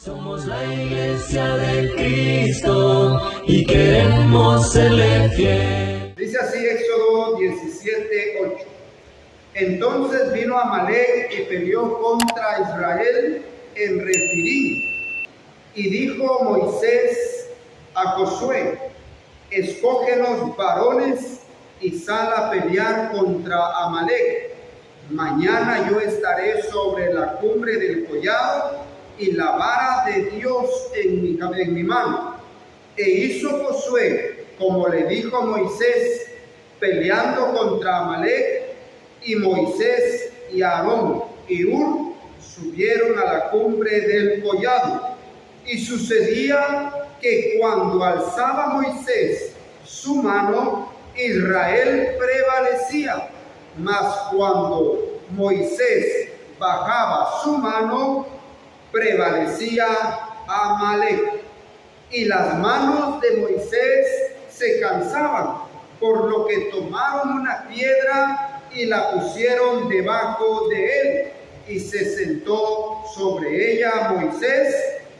Somos la iglesia de Cristo y queremos serle fiel. Dice así Éxodo 17:8. Entonces vino Amalec y peleó contra Israel en Refidim. Y dijo Moisés a Josué: escógenos varones y sal a pelear contra Amalec. Mañana yo estaré sobre la cumbre del collado y la vara de Dios en mi mano. E hizo Josué como le dijo Moisés, peleando contra Amalec, y Moisés y Aarón y Hur subieron a la cumbre del collado. Y sucedía que cuando alzaba Moisés su mano, Israel prevalecía, mas cuando Moisés bajaba su mano, prevalecía Amalec. Y las manos de Moisés se cansaban, por lo que tomaron una piedra y la pusieron debajo de él, y se sentó sobre ella Moisés,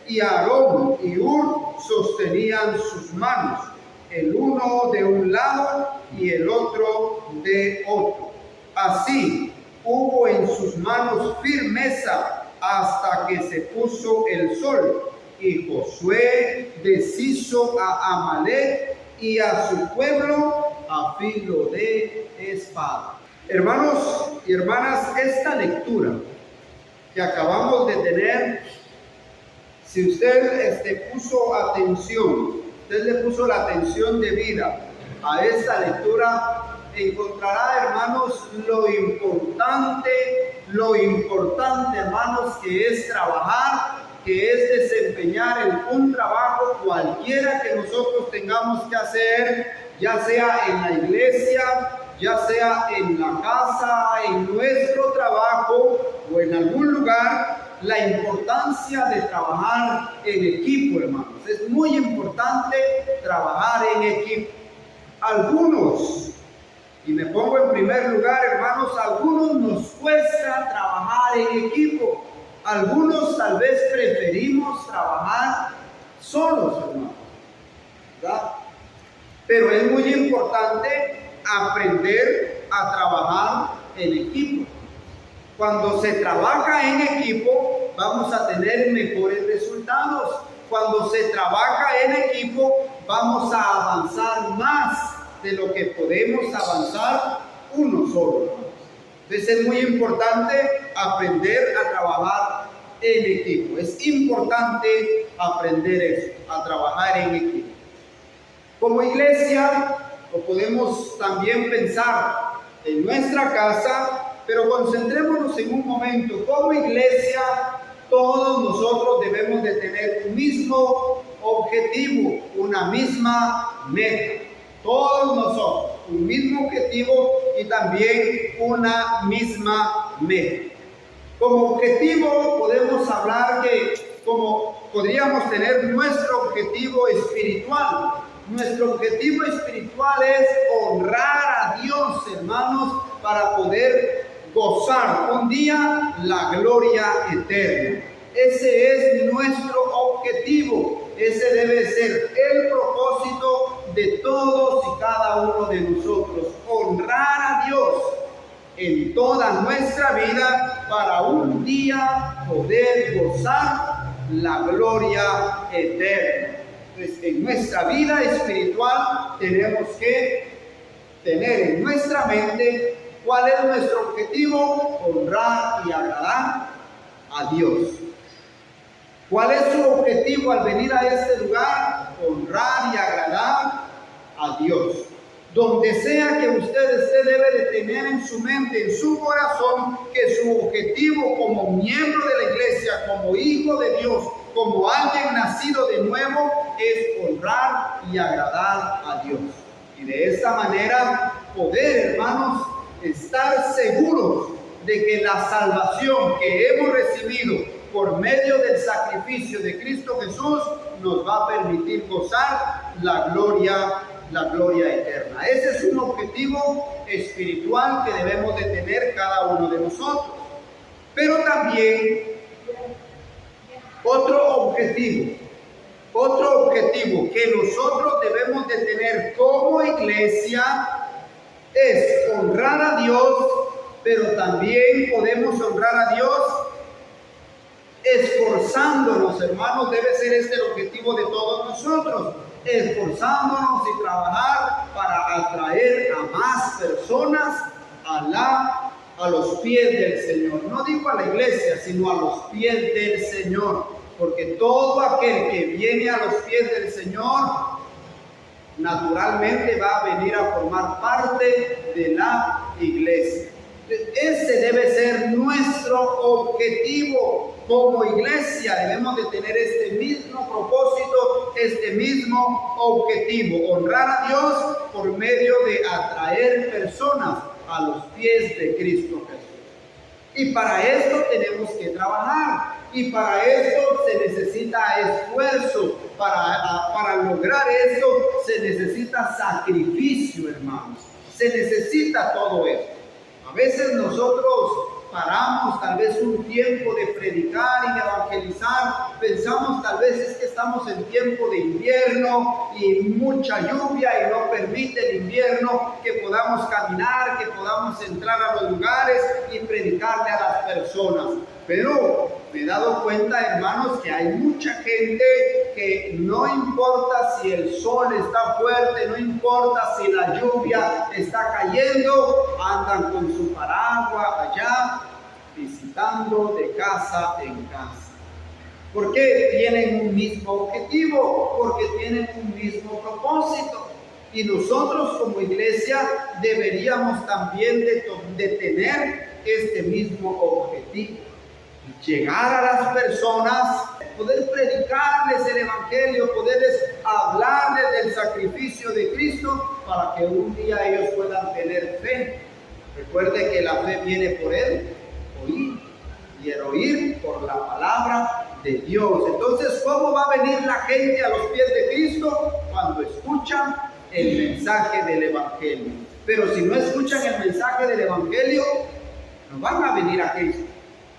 y Aarón y Hur sostenían sus manos, el uno de un lado y el otro de otro. Así hubo en sus manos firmeza hasta que se puso el sol, y Josué deshizo a Amalec y a su pueblo a filo de espada. Hermanos y hermanas, esta lectura que acabamos de tener, si usted puso atención, usted le puso la atención debida a esta lectura, encontrará, hermanos, lo importante, hermanos, que es trabajar, que es desempeñar en un trabajo cualquiera que nosotros tengamos que hacer, ya sea en la iglesia, ya sea en la casa, en nuestro trabajo o en algún lugar. La importancia de trabajar en equipo, hermanos. Es muy importante trabajar en equipo. Algunos, y me pongo en primer lugar, hermanos, algunos nos cuesta trabajar en equipo. Algunos tal vez preferimos trabajar solos, hermanos, ¿verdad? Pero es muy importante aprender a trabajar en equipo. Cuando se trabaja en equipo, vamos a tener mejores resultados. Cuando se trabaja en equipo, vamos a avanzar más de lo que podemos avanzar uno solo. Entonces es muy importante aprender a trabajar en equipo. Es importante aprender eso, a trabajar en equipo. Como iglesia, o podemos también pensar en nuestra casa, pero concentrémonos en un momento. Como iglesia, todos nosotros debemos de tener un mismo objetivo, una misma meta. Todos nosotros, un mismo objetivo y también una misma meta. Como objetivo podemos hablar podríamos tener nuestro objetivo espiritual. Nuestro objetivo espiritual es honrar a Dios, hermanos, para poder gozar un día la gloria eterna. Ese es nuestro objetivo. Ese debe ser el propósito de todos y cada uno de nosotros. Honrar a Dios en toda nuestra vida para un día poder gozar la gloria eterna. Entonces, en nuestra vida espiritual tenemos que tener en nuestra mente cuál es nuestro objetivo: honrar y agradar a Dios. ¿Cuál es su objetivo al venir a este lugar? Honrar y agradar a Dios. Donde sea que usted debe de tener en su mente, en su corazón, que su objetivo como miembro de la iglesia, como hijo de Dios, como alguien nacido de nuevo, es honrar y agradar a Dios. Y de esta manera poder, hermanos, estar seguros de que la salvación que hemos recibido por medio del sacrificio de Cristo Jesús nos va a permitir gozar la gloria eterna. Ese es un objetivo espiritual que debemos de tener cada uno de nosotros. Pero también otro objetivo. Otro objetivo que nosotros debemos de tener como iglesia es honrar a Dios, pero también podemos honrar a Dios esforzándonos, hermanos. Debe ser este el objetivo de todos nosotros, esforzándonos y trabajar para atraer a más personas a los pies del Señor. No digo a la iglesia, sino a los pies del Señor, porque todo aquel que viene a los pies del Señor naturalmente va a venir a formar parte de la iglesia. Ese debe ser nuestro objetivo como iglesia. Debemos de tener este mismo propósito, este mismo objetivo: honrar a Dios por medio de atraer personas a los pies de Cristo Jesús. Y para esto tenemos que trabajar, y para esto se necesita esfuerzo. Para lograr esto se necesita sacrificio, hermanos. Se necesita todo esto. A veces nosotros paramos tal vez un tiempo de predicar y de evangelizar, pensamos tal vez es que estamos en tiempo de invierno y mucha lluvia y no permite el invierno que podamos caminar, que podamos entrar a los lugares y predicarle a las personas. Pero me he dado cuenta, hermanos, que hay mucha gente que no importa si el sol está fuerte, no importa si la lluvia está cayendo, andan con su paraguas allá, visitando de casa en casa. Porque tienen un mismo objetivo, porque tienen un mismo propósito. Y nosotros como iglesia deberíamos también de tener este mismo objetivo: llegar a las personas, poder predicarles el evangelio, poderles hablarles del sacrificio de Cristo, para que un día ellos puedan tener fe. Recuerde que la fe viene por el oír, y el oír por la palabra de Dios. Entonces, ¿cómo va a venir la gente a los pies de Cristo? Cuando escuchan el mensaje del evangelio. Pero si no escuchan el mensaje del evangelio, no van a venir a Cristo,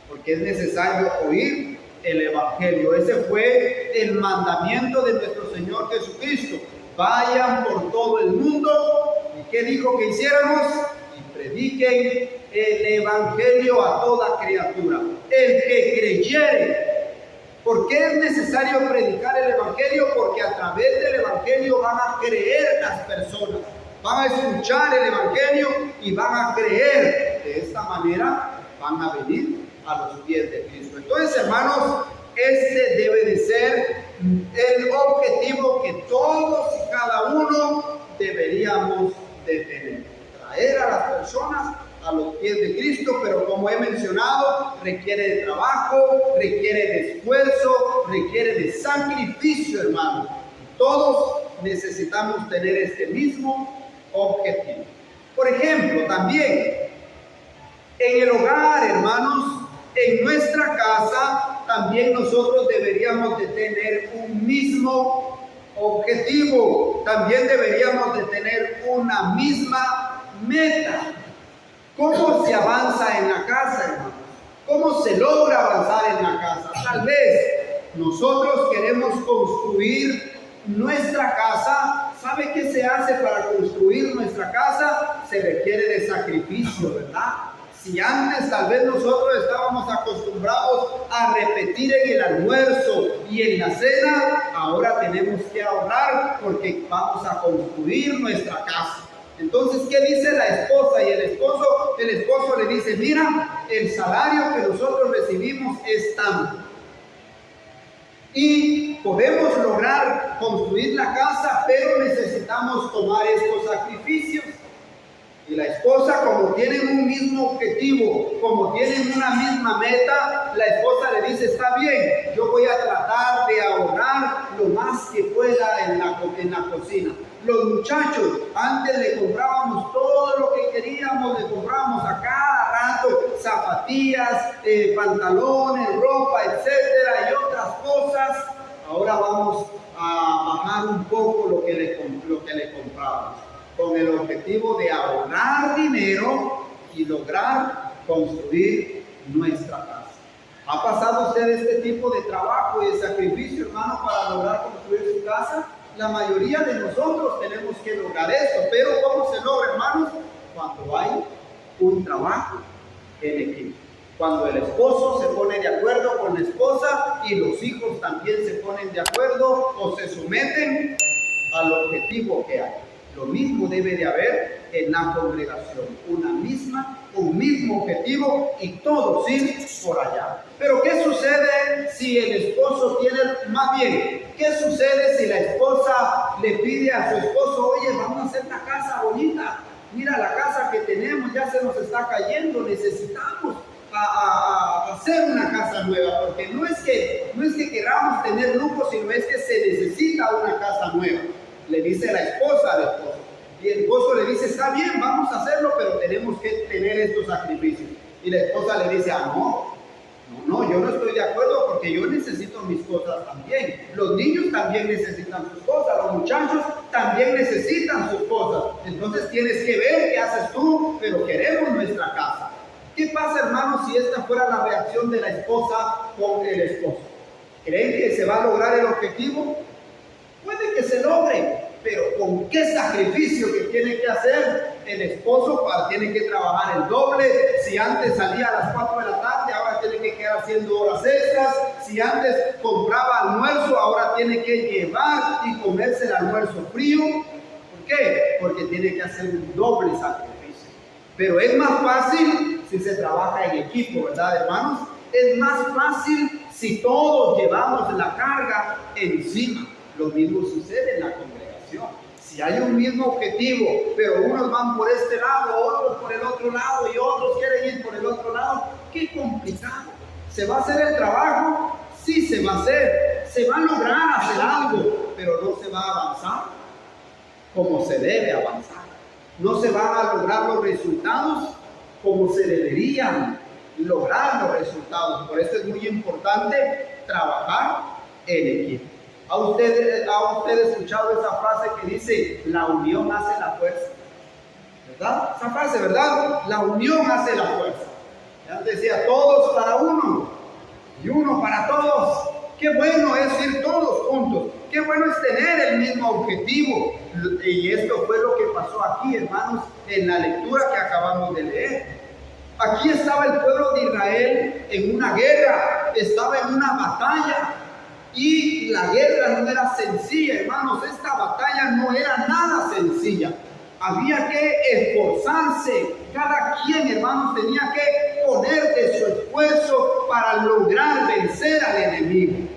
porque es necesario oír el evangelio. Ese fue el mandamiento de nuestro Señor Jesucristo: vayan por todo el mundo. ¿Y qué dijo que hiciéramos? Y prediquen el evangelio a toda criatura. El que creyere. ¿Por qué es necesario predicar el evangelio? Porque a través del evangelio van a creer las personas, van a escuchar el evangelio y van a creer. De esta manera van a venir a los pies de Cristo. Entonces, hermanos, este debe de ser el objetivo que todos y cada uno deberíamos de tener: traer a las personas a los pies de Cristo. Pero como he mencionado, requiere de trabajo, requiere de esfuerzo, requiere de sacrificio, hermanos. Todos necesitamos tener este mismo objetivo. Por ejemplo, también en el hogar, hermanos, en nuestra casa, también nosotros deberíamos de tener un mismo objetivo. También deberíamos de tener una misma meta. ¿Cómo se avanza en la casa, hermanos? ¿Cómo se logra avanzar en la casa? Tal vez nosotros queremos construir nuestra casa. ¿Sabe qué se hace para construir nuestra casa? Se requiere de sacrificio, ¿verdad? Si antes tal vez nosotros estábamos acostumbrados a repetir en el almuerzo y en la cena, ahora tenemos que ahorrar porque vamos a construir nuestra casa. Entonces, ¿qué dice la esposa y el esposo? El esposo le dice: mira, el salario que nosotros recibimos es tanto, y podemos lograr construir la casa, pero necesitamos tomar estos sacrificios. Y la esposa, como tienen un mismo objetivo, como tienen una misma meta, la esposa le dice: está bien, yo voy a tratar de ahorrar lo más que pueda en la cocina. Los muchachos, antes le comprábamos todo lo que queríamos, le comprábamos a cada rato zapatillas, pantalones, ropa, etcétera, y otras cosas. Ahora vamos a bajar un poco lo que le comprábamos, con el objetivo de ahorrar dinero y lograr construir nuestra casa. ¿Ha pasado usted este tipo de trabajo y de sacrificio, hermano, para lograr construir su casa? La mayoría de nosotros tenemos que lograr esto, pero ¿cómo se logra, hermanos? Cuando hay un trabajo en equipo. Cuando el esposo se pone de acuerdo con la esposa y los hijos también se ponen de acuerdo o se someten al objetivo que hay. Lo mismo debe de haber en la congregación, un mismo objetivo y todos ir por allá. Pero ¿qué sucede si el esposo qué sucede si la esposa le pide a su esposo, oye, vamos a hacer una casa bonita, mira la casa que tenemos, ya se nos está cayendo, necesitamos a hacer una casa nueva, porque no es que queramos tener lujo, sino es que se necesita una casa nueva. Le dice la esposa al esposo, y el esposo le dice, está bien, vamos a hacerlo, pero tenemos que tener estos sacrificios. Y la esposa le dice, no, yo no estoy de acuerdo porque yo necesito mis cosas también. Los niños también necesitan sus cosas, los muchachos también necesitan sus cosas. Entonces tienes que ver qué haces tú, pero queremos nuestra casa. ¿Qué pasa, hermanos, si esta fuera la reacción de la esposa con el esposo? ¿Creen que se va a lograr el objetivo? Puede que se logre, pero ¿con qué sacrificio que tiene que hacer el esposo? Tiene que trabajar el doble. Si antes salía a las 4 de la tarde, ahora tiene que quedar haciendo horas extras. Si antes compraba almuerzo, ahora tiene que llevar y comerse el almuerzo frío. ¿Por qué? Porque tiene que hacer un doble sacrificio. Pero es más fácil si se trabaja en equipo, ¿verdad, hermanos? Es más fácil si todos llevamos la carga encima. Lo mismo sucede en la congregación. Si hay un mismo objetivo, pero unos van por este lado, otros por el otro lado y otros quieren ir por el otro lado, qué complicado. ¿Se va a hacer el trabajo? Sí, se va a hacer. Se va a lograr hacer algo, pero no se va a avanzar como se debe avanzar. No se van a lograr los resultados como se deberían lograr los resultados. Por eso es muy importante trabajar en equipo. ¿Ha usted escuchado esa frase que dice, la unión hace la fuerza? ¿Verdad? Esa frase, ¿verdad? La unión hace la fuerza. Ya decía, todos para uno y uno para todos. Qué bueno es ir todos juntos. Qué bueno es tener el mismo objetivo. Y esto fue lo que pasó aquí, hermanos, en la lectura que acabamos de leer. Aquí estaba el pueblo de Israel en una guerra, estaba en una batalla. Y la guerra no era sencilla, hermanos. Esta batalla no era nada sencilla. Había que esforzarse. Cada quien, hermanos, tenía que poner de su esfuerzo para lograr vencer al enemigo.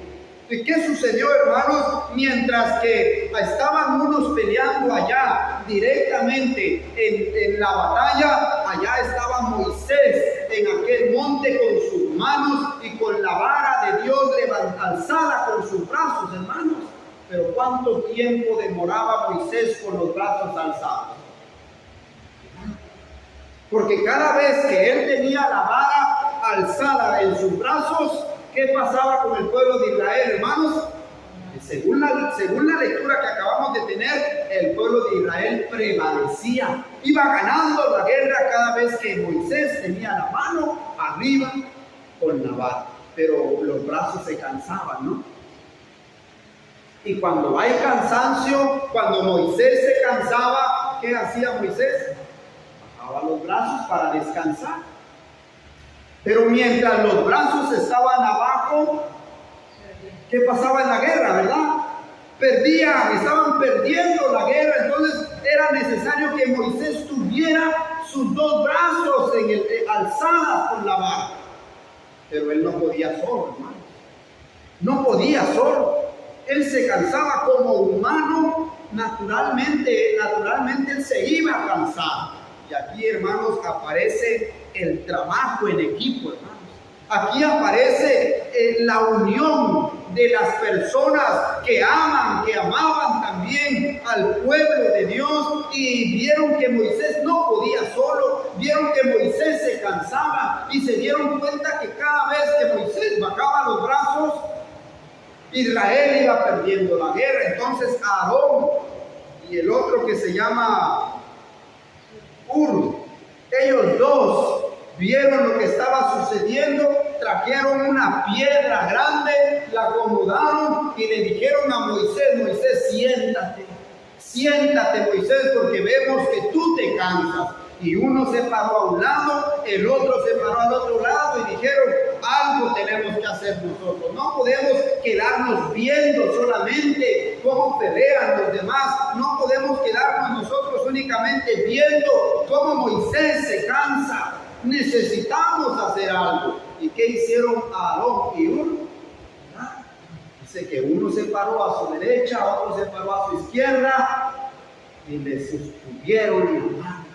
¿Y qué sucedió, hermanos? Mientras que estaban unos peleando allá directamente en la batalla, allá estaba Moisés en aquel monte con sus manos y con la vara de Dios alzada con sus brazos, hermanos. Pero ¿cuánto tiempo demoraba Moisés con los brazos alzados? Porque cada vez que él tenía la vara alzada en sus brazos, ¿qué pasaba con el pueblo de Israel, hermanos? Según la lectura que acabamos de tener, el pueblo de Israel prevalecía. Iba ganando la guerra cada vez que Moisés tenía la mano arriba con la vara. Pero los brazos se cansaban, ¿no? Y cuando hay cansancio, cuando Moisés se cansaba, ¿qué hacía Moisés? Bajaba los brazos para descansar. Pero mientras los brazos estaban abajo, ¿qué pasaba en la guerra, verdad? Estaban perdiendo la guerra. Entonces era necesario que Moisés tuviera sus dos brazos alzadas con la vara. Pero él no podía solo, hermano. No podía solo. Él se cansaba como humano, naturalmente él se iba a cansar. Y aquí, hermanos, aparece el trabajo en equipo, hermanos. Aquí aparece la unión de las personas que amaban también al pueblo de Dios, y vieron que Moisés no podía solo, vieron que Moisés se cansaba y se dieron cuenta que cada vez que Moisés bajaba los brazos, Israel iba perdiendo la guerra. Entonces Aarón y el otro que se llama Hur, ellos dos vieron lo que estaba sucediendo, trajeron una piedra grande, la acomodaron y le dijeron a Moisés: Moisés, siéntate Moisés, porque vemos que tú te cansas. Y uno se paró a un lado, el otro se paró al otro lado y dijeron: algo tenemos que hacer nosotros. No podemos quedarnos viendo solamente cómo pelean los demás. No podemos quedarnos nosotros únicamente viendo cómo Moisés se cansa. Necesitamos hacer algo. ¿Y qué hicieron Aarón y Hur? Dice que uno se paró a su derecha, otro se paró a su izquierda y le sostuvieron la mano.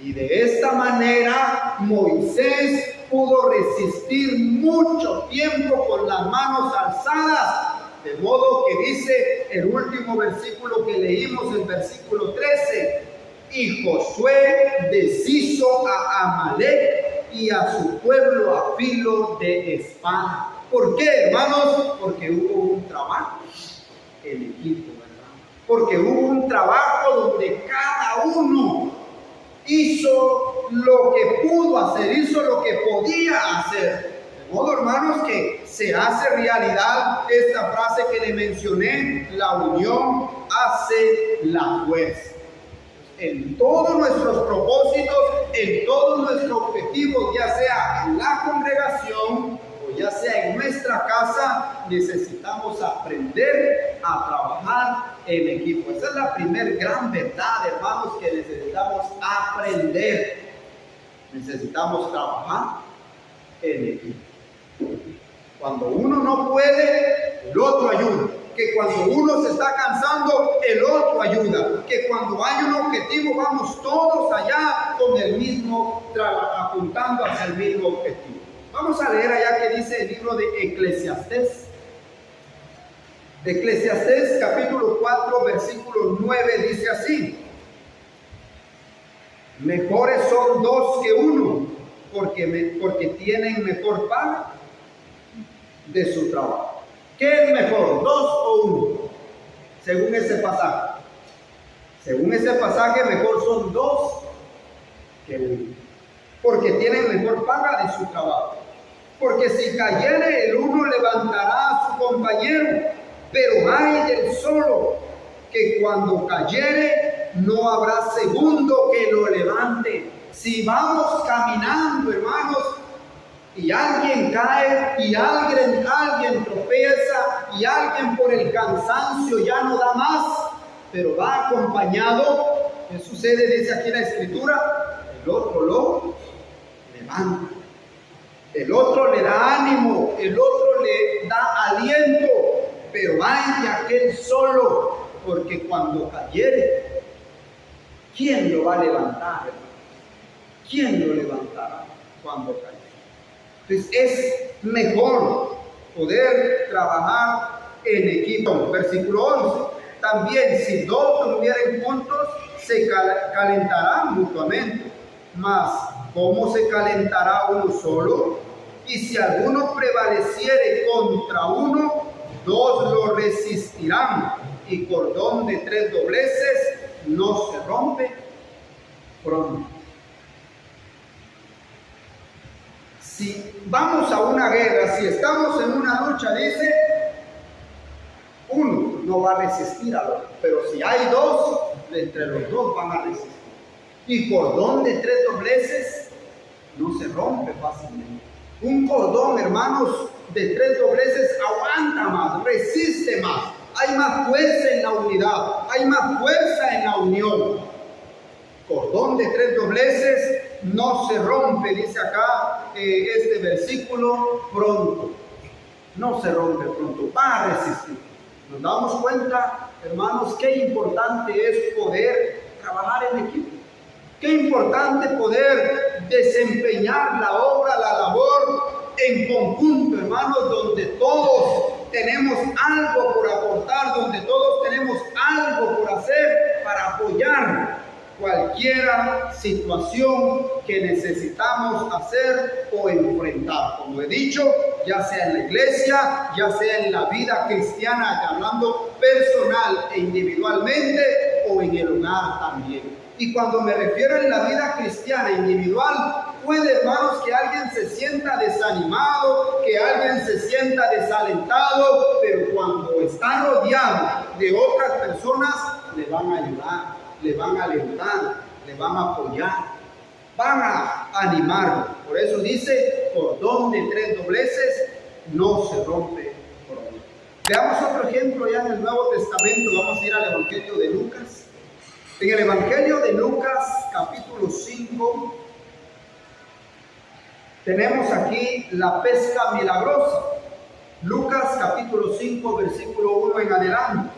Y de esta manera Moisés pudo resistir mucho tiempo con las manos alzadas. De modo que dice el último versículo que leímos, el versículo 13: y Josué deshizo a Amalek y a su pueblo a filo de espada. ¿Por qué, hermanos? Porque hubo un trabajo en equipo, ¿verdad? Porque hubo un trabajo donde cada uno hizo lo que pudo hacer, hizo lo que podía hacer. De modo, hermanos, que se hace realidad esta frase que le mencioné: la unión hace la fuerza. En todos nuestros propósitos, en todos nuestros objetivos, ya sea en la congregación o ya sea en nuestra casa, necesitamos aprender a trabajar en equipo. Esa es la primera gran verdad, hermanos, que necesitamos aprender. Necesitamos trabajar en equipo. Cuando uno no puede, el otro ayuda. Que cuando uno se está cansando, el otro ayuda. Que cuando hay un objetivo, vamos todos allá con el mismo, apuntando hacia el mismo objetivo. Vamos a leer allá que dice el libro de Eclesiastés. Eclesiastés capítulo 4 versículo 9 dice así: mejores son dos que uno, porque tienen mejor paga de su trabajo. ¿Qué es mejor, dos o uno? Según ese pasaje. Según ese pasaje, mejor son dos que uno, porque tienen mejor paga de su trabajo. Porque si cayere el uno, levantará a su compañero, pero ay del solo, que cuando cayere no habrá segundo que lo levante. Si vamos caminando, hermanos, y alguien cae, y alguien tropieza, y alguien por el cansancio ya no da más, pero va acompañado, ¿qué sucede? Dice aquí la escritura: el otro lo levanta, el otro le da ánimo, el otro le da aliento. Pero ay de aquel solo, porque cuando cayere, ¿quién lo va a levantar, hermano? ¿Quién lo levantará cuando cayere? Entonces es mejor poder trabajar en equipo. Versículo 11: también si dos durmieren juntos, se calentarán mutuamente. Mas ¿cómo se calentará uno solo? Y si alguno prevaleciere contra uno, dos lo resistirán. Y cordón de 3 dobleces no se rompe pronto. Si vamos a una guerra, si estamos en una lucha, dice, uno no va a resistir al otro, pero si hay dos, entre los dos van a resistir. Y cordón de 3 dobleces no se rompe fácilmente. Un cordón, hermanos, de 3 dobleces aguanta más, resiste más. Hay más fuerza en la unidad, hay más fuerza en la unión. Cordón de 3 dobleces no se rompe, dice acá este versículo, pronto. No se rompe pronto, va a resistir. Nos damos cuenta, hermanos, qué importante es poder trabajar en equipo. Qué importante poder desempeñar la obra, la labor en conjunto, hermanos, donde todos tenemos algo por aportar, donde todos tenemos algo por hacer para apoyar cualquier situación que necesitamos hacer o enfrentar. Como he dicho, ya sea en la iglesia, ya sea en la vida cristiana, hablando personal e individualmente, o en el hogar también. Y cuando me refiero en la vida cristiana individual, puede, hermanos, que alguien se sienta desanimado, que alguien se sienta desalentado, pero cuando está rodeado de otras personas, le van a ayudar, le van a alentar, le van a apoyar, van a animar. Por eso dice, cordón de 3 dobleces no se rompe por uno. Veamos otro ejemplo ya en el Nuevo Testamento. Vamos a ir al Evangelio de Lucas. En el Evangelio de Lucas, capítulo 5, tenemos aquí la pesca milagrosa. Lucas, capítulo 5, versículo 1 en adelante.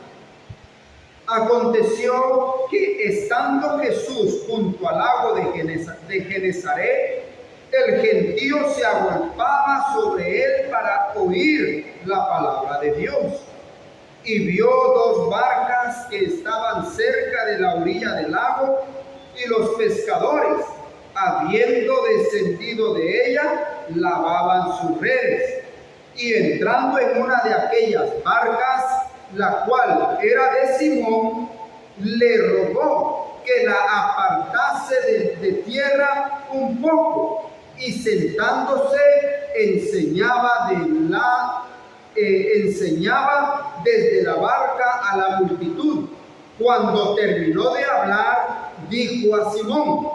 Aconteció que estando Jesús junto al lago de Genesaret, el gentío se agolpaba sobre él para oír la palabra de Dios. Y vio 2 barcas que estaban cerca de la orilla del lago, y los pescadores, habiendo descendido de ella, lavaban sus redes. Y entrando en una de aquellas barcas, la cual era de Simón, le rogó que la apartase de tierra un poco, y sentándose enseñaba desde la barca a la multitud. Cuando terminó de hablar, dijo a Simón: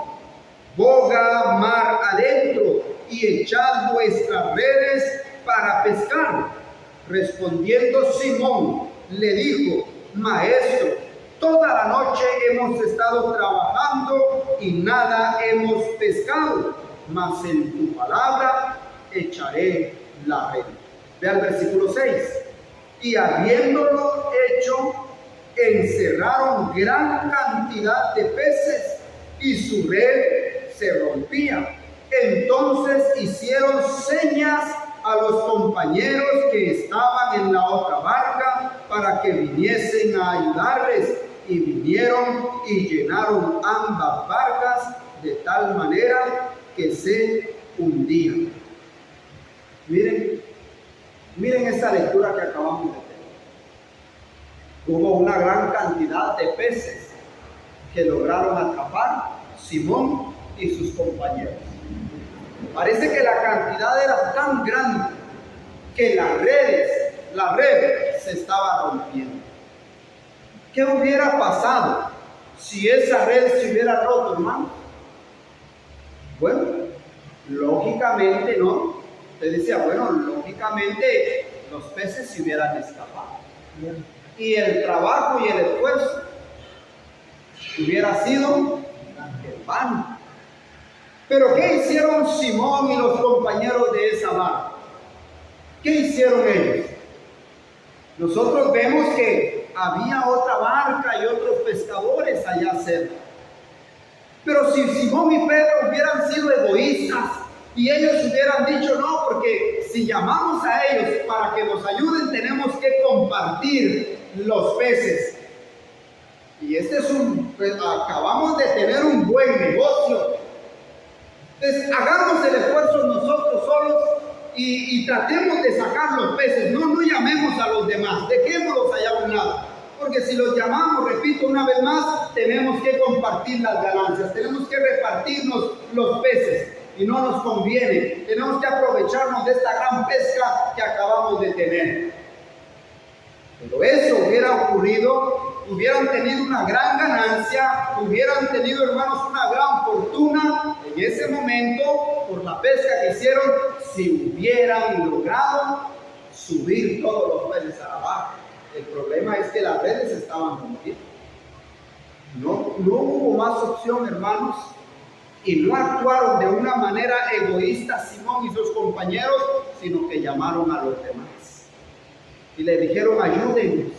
boga mar adentro y echad vuestras redes para pescar. Respondiendo Simón, le dijo: Maestro, toda la noche hemos estado trabajando y nada hemos pescado, mas en tu palabra echaré la red. Ve al versículo 6. Y habiéndolo hecho, encerraron gran cantidad de peces y su red se rompía. Entonces hicieron señas a los compañeros que estaban en la otra barca para que viniesen a ayudarles, y vinieron y llenaron ambas barcas de tal manera que se hundían. Miren esta lectura que acabamos de tener. Hubo una gran cantidad de peces que lograron atrapar Simón y sus compañeros. Parece que la cantidad era tan grande que la red se estaba rompiendo. ¿Qué hubiera pasado si esa red se hubiera roto, hermano? Bueno, lógicamente no. Usted decía, bueno, lógicamente los peces se hubieran escapado. Y el trabajo y el esfuerzo hubiera sido en vano. Pero ¿qué hicieron Simón y los compañeros de esa barca? ¿Qué hicieron ellos? Nosotros vemos que había otra barca y otros pescadores allá cerca. Pero si Simón y Pedro hubieran sido egoístas y ellos hubieran dicho, no, porque si llamamos a ellos para que nos ayuden, tenemos que compartir los peces. Y acabamos de tener un buen negocio. Entonces, hagamos el esfuerzo nosotros solos y tratemos de sacar los peces. No llamemos a los demás, dejémoslos allá a un lado. Porque si los llamamos, repito una vez más, tenemos que compartir las ganancias, tenemos que repartirnos los peces y no nos conviene. Tenemos que aprovecharnos de esta gran pesca que acabamos de tener. Pero eso hubiera ocurrido, hubieran tenido una gran ganancia, hubieran tenido, hermanos, una gran fortuna en ese momento por la pesca que hicieron, si hubieran logrado subir todos los peces a la barca. El problema es que las redes estaban rompiendo. No hubo más opción, hermanos, y no actuaron de una manera egoísta Simón y sus compañeros, sino que llamaron a los demás. Y le dijeron, ayúdennos,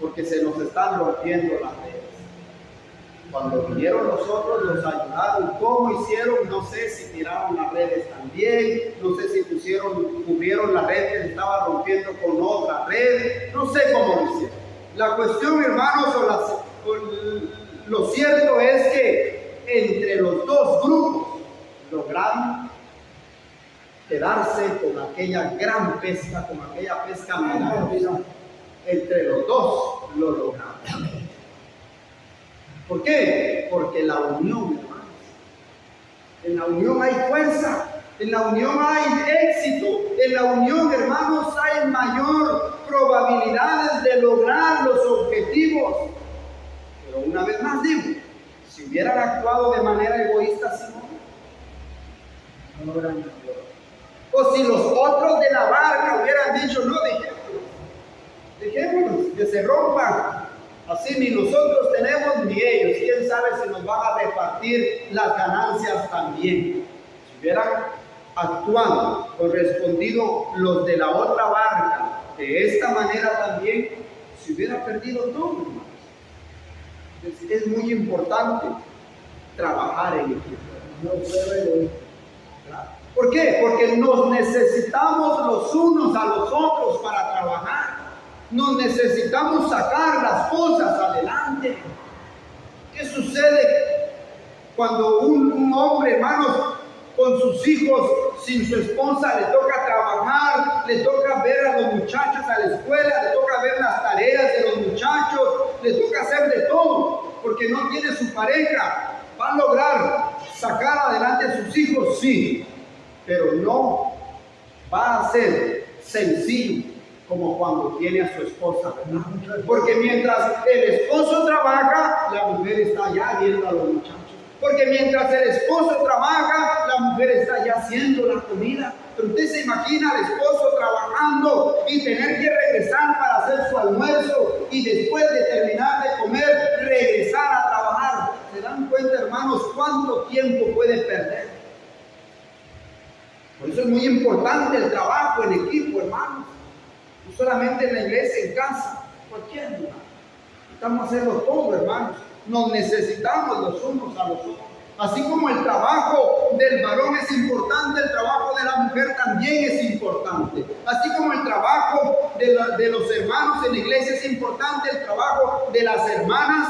porque se nos están rompiendo las redes. Cuando vinieron los otros, los ayudaron. ¿Cómo hicieron? No sé si tiraron las redes también, no sé si cubrieron la red que se estaba rompiendo con otra red, no sé cómo lo hicieron. La cuestión, hermanos, lo cierto es que entre los dos grupos lograron quedarse con aquella gran pesca, con aquella pesca milagrosa. Entre los dos lo lograron. ¿Por qué? Porque la unión, hermanos. En la unión hay fuerza, en la unión hay éxito, en la unión, hermanos, hay mayor probabilidades de lograr los objetivos. Pero una vez más digo, si hubieran actuado de manera egoísta, no hubieran actuado. O si los otros de la barca hubieran dicho, no, dejémonos, que se rompan. Así ni nosotros tenemos ni ellos. Quién sabe si nos van a repartir las ganancias también. Si hubieran actuado, correspondido los de la otra barca, de esta manera también, se hubiera perdido todo, hermanos. Es muy importante trabajar en equipo. ¿Por qué? Porque nos necesitamos los unos a los otros para trabajar. Nos necesitamos sacar las cosas adelante. ¿Qué sucede cuando un hombre, hermanos, con sus hijos, sin su esposa, le toca trabajar, le toca ver a los muchachos a la escuela, le toca ver las tareas de los muchachos, le toca hacer de todo, porque no tiene su pareja? ¿Va a lograr sacar adelante a sus hijos? Sí, pero no va a ser sencillo como cuando tiene a su esposa, ¿verdad? Porque mientras el esposo trabaja, la mujer está allá viendo a los muchachos. Porque mientras el esposo trabaja, la mujer está allá haciendo la comida. Pero usted se imagina al esposo trabajando y tener que regresar para hacer su almuerzo y después de terminar de comer, regresar a trabajar. ¿Se dan cuenta, hermanos, cuánto tiempo puede perder? Por eso es muy importante el trabajo en equipo, hermanos. No solamente en la iglesia, en casa, cualquier lugar. Necesitamos hacerlo todo, hermanos. Nos necesitamos los unos a los otros. Así como el trabajo del varón es importante, el trabajo de la mujer también es importante. Así como el trabajo de los hermanos en la iglesia es importante, el trabajo de las hermanas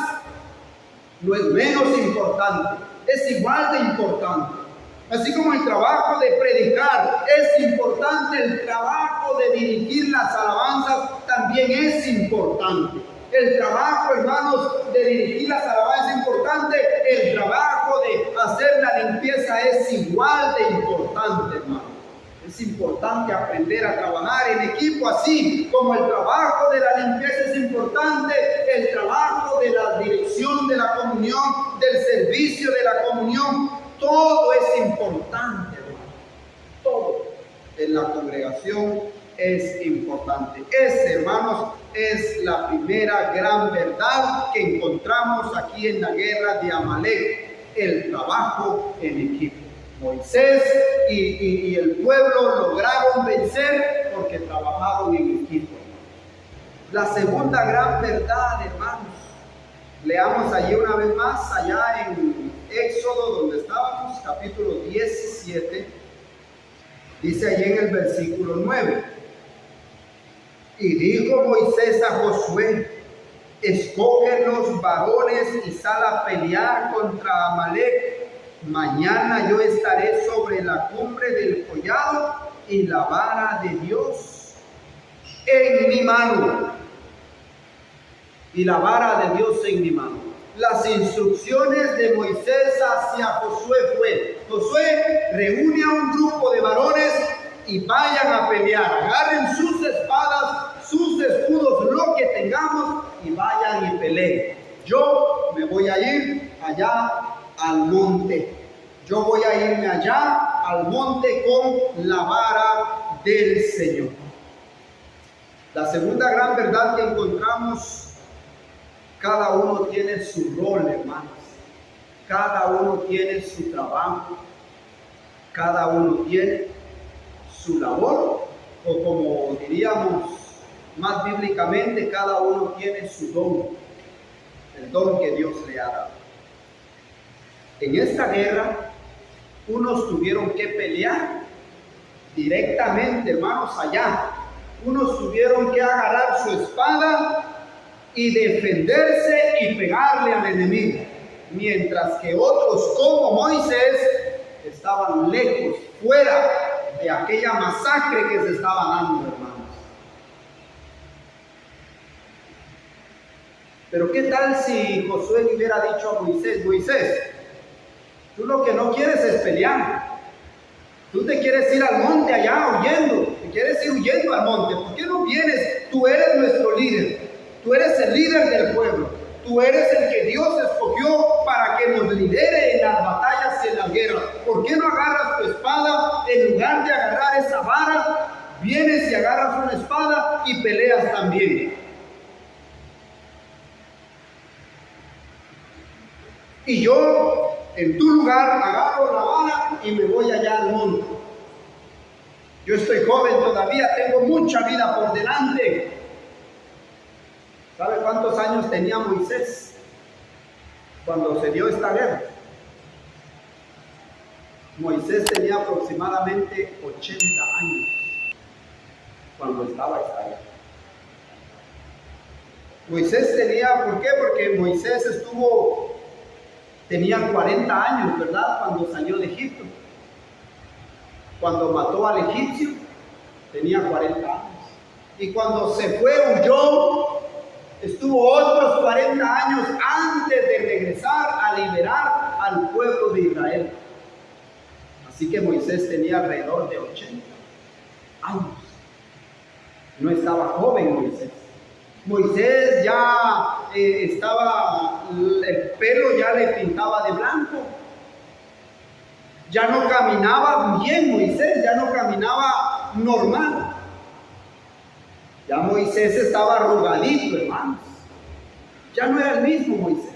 no es menos importante, es igual de importante. Así como el trabajo de predicar es importante, el trabajo de dirigir las alabanzas también es importante. El trabajo, hermanos, de dirigir las alabanzas es importante. El trabajo de hacer la limpieza es igual de importante, hermanos. Es importante aprender a trabajar en equipo, así como el trabajo de la limpieza es importante, el trabajo de la dirección de la comunión, del servicio de la comunión, todo es importante, hermano. Todo en la congregación es importante. Hermanos, es la primera gran verdad que encontramos aquí en la guerra de Amalek, el trabajo en equipo. Moisés y el pueblo lograron vencer porque trabajaron en equipo. La segunda gran verdad, hermanos, leamos allí una vez más, allá en Éxodo, donde estábamos, capítulo 17, dice allí en el versículo 9: y dijo Moisés a Josué: escoge los varones y sal a pelear contra Amalek. Mañana yo estaré sobre la cumbre del collado y la vara de Dios en mi mano. Y la vara de Dios en mi mano. Las instrucciones de Moisés hacia Josué fue: Josué, reúne a un grupo de varones y vayan a pelear. Agarren sus espadas, sus escudos, lo que tengamos, y vayan y peleen. Yo me voy a ir allá al monte. Yo voy a irme allá al monte con la vara del Señor. La segunda gran verdad que encontramos: cada uno tiene su rol, hermanos. Cada uno tiene su trabajo. Cada uno tiene su labor, o como diríamos más bíblicamente, cada uno tiene su don, el don que Dios le ha dado. En esta guerra, unos tuvieron que pelear directamente, hermanos, allá. Unos tuvieron que agarrar su espada y defenderse y pegarle al enemigo, mientras que otros, como Moisés, estaban lejos, fuera de aquella masacre que se estaba dando, hermanos. Pero ¿qué tal si Josué le hubiera dicho a Moisés: Moisés, Tú lo que no quieres es pelear. Tú te quieres ir al monte allá huyendo. Te quieres ir huyendo al monte. ¿Por qué no vienes? Tú eres nuestro líder. Tú eres el líder del pueblo. Tú eres el que Dios escogió para que nos lidere en las batallas y en las guerras. ¿Por qué no agarras tu espada en lugar de agarrar esa vara? Vienes y agarras una espada y peleas también. Y yo, en tu lugar, agarro la vara y me voy allá al monte. Yo estoy joven todavía, tengo mucha vida por delante. ¿Sabe cuántos años tenía Moisés cuando se dio esta guerra? Moisés tenía aproximadamente 80 años cuando estaba esta guerra. Moisés tenía, ¿por qué? Porque Moisés tenía 40 años, ¿verdad? Cuando salió de Egipto. Cuando mató al egipcio, tenía 40 años. Y cuando se fue, huyó, estuvo otros 40 años antes de regresar a liberar al pueblo de Israel. Así que Moisés tenía alrededor de 80 años. No estaba joven Moisés. Moisés ya el pelo ya le pintaba de blanco. Ya no caminaba bien Moisés, ya no caminaba normal. Ya Moisés estaba arrugadito, hermanos. Ya no era el mismo Moisés.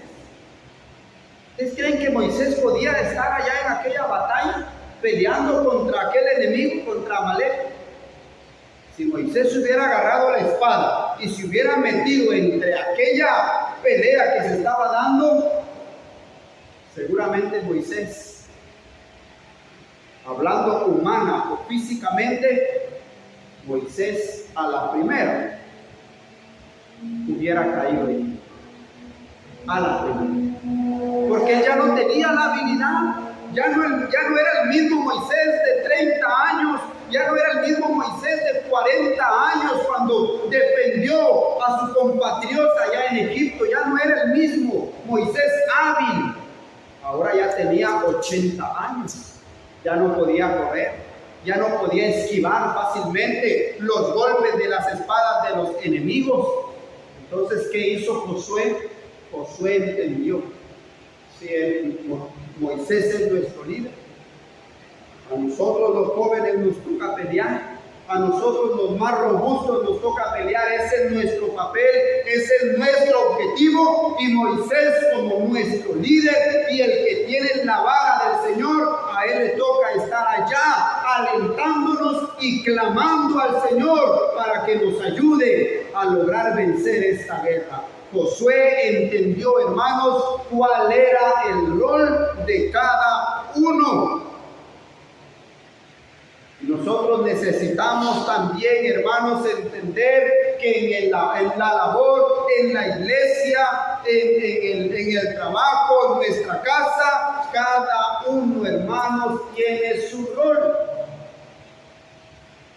¿Ustedes creen que Moisés podía estar allá en aquella batalla peleando contra aquel enemigo, contra Amalek? Si Moisés hubiera agarrado la espada y se hubiera metido entre aquella pelea que se estaba dando, seguramente Moisés, hablando humana o físicamente, Moisés a la primera hubiera caído ahí. A la primera. Porque él ya no tenía la habilidad, ya no era el mismo Moisés de 30 años, ya no era el mismo Moisés de 40 años cuando defendió a su compatriota allá en Egipto, ya no era el mismo Moisés hábil. Ahora ya tenía 80 años, ya no podía correr, ya no podía esquivar fácilmente los golpes de las espadas de los enemigos. Entonces, ¿qué hizo Josué? Josué entendió. Si Moisés es nuestro líder, a nosotros los jóvenes nos toca pelear, a nosotros los más robustos nos toca pelear. Ese es nuestro papel, ese es nuestro objetivo. Y Moisés, como nuestro líder y el que tiene la vara del Señor, a él le toca estar allá alentándonos y clamando al Señor para que nos ayude a lograr vencer esta guerra. Josué entendió, hermanos, cuál era el rol de cada uno. Y nosotros necesitamos también, hermanos, entender que en la labor, en la iglesia, en el trabajo, en nuestra casa, cada uno, hermanos, tiene su rol.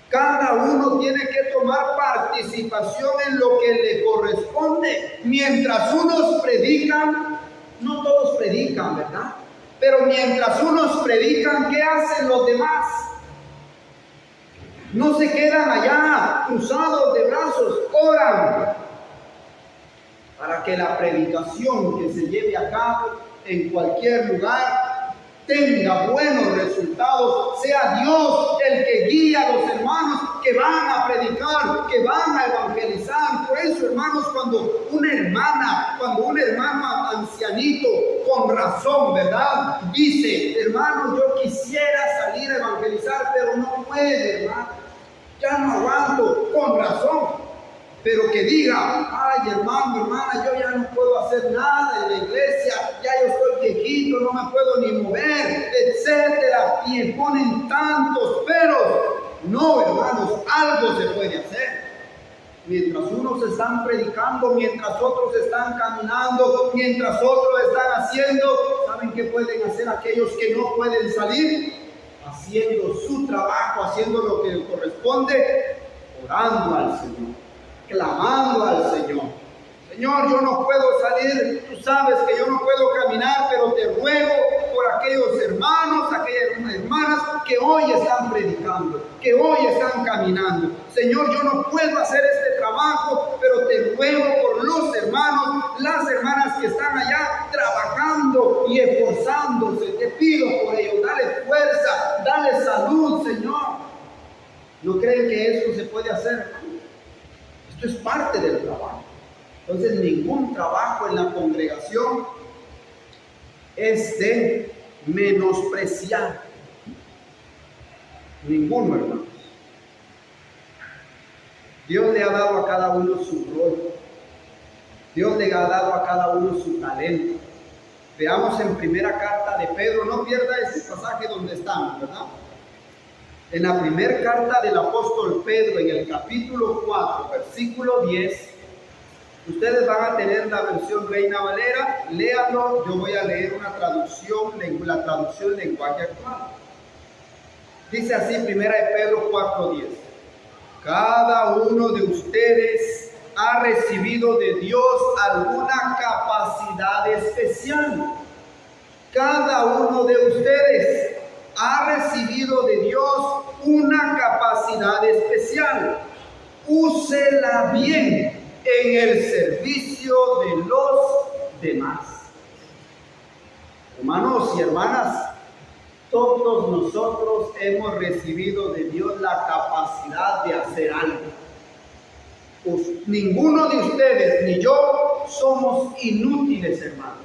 Cada uno tiene que tomar participación en lo que le corresponde. Mientras unos predican, no todos predican, ¿verdad? Pero mientras unos predican, ¿qué hacen los demás? No se quedan allá cruzados de brazos, oran para que la predicación que se lleve a cabo en cualquier lugar tenga buenos resultados, sea Dios el que guía a los hermanos que van a predicar, que van a evangelizar. Por eso, hermanos, cuando un hermano ancianito, con razón, ¿verdad?, dice: hermano, yo quisiera salir a evangelizar, pero no puede, hermano, ya no aguanto, con razón. Pero que diga: ay, hermano, hermana, yo ya no puedo hacer nada en la iglesia, ya yo estoy viejito, no me puedo ni mover, etcétera, y ponen tantos peros. No, hermanos, algo se puede hacer. Mientras unos están predicando, mientras otros están caminando, mientras otros están haciendo, ¿saben qué pueden hacer aquellos que no pueden salir? Haciendo su trabajo, haciendo lo que les corresponde, orando al Señor, clamando al Señor. Señor, yo no puedo salir, tú sabes que yo no puedo caminar, pero te ruego por por aquellos hermanos, aquellas hermanas que hoy están predicando, que hoy están caminando. Señor, yo no puedo hacer este trabajo, pero te ruego por los hermanos, las hermanas que están allá trabajando y esforzándose. Te pido por ellos, dale fuerza, dale salud, Señor. ¿No creen que esto se puede hacer, hermano? Esto es parte del trabajo. Entonces, ningún trabajo en la congregación es de menospreciar. Ninguno, hermanos. Dios le ha dado a cada uno su rol. Dios le ha dado a cada uno su talento. Veamos en primera carta de Pedro. No pierda ese pasaje donde estamos, ¿verdad? En la primera carta del apóstol Pedro, en el capítulo 4, versículo 10, ustedes van a tener la versión Reina Valera. Léanlo, yo voy a leer una traducción, la traducción lenguaje actual. Dice así, primera de Pedro 4:10. Cada uno de ustedes ha recibido de Dios alguna capacidad especial. Cada uno de ustedes ha recibido de Dios una capacidad especial. Úsela bien en el servicio de los demás. Hermanos y hermanas, todos nosotros hemos recibido de Dios la capacidad de hacer algo. Pues ninguno de ustedes ni yo somos inútiles, hermanos.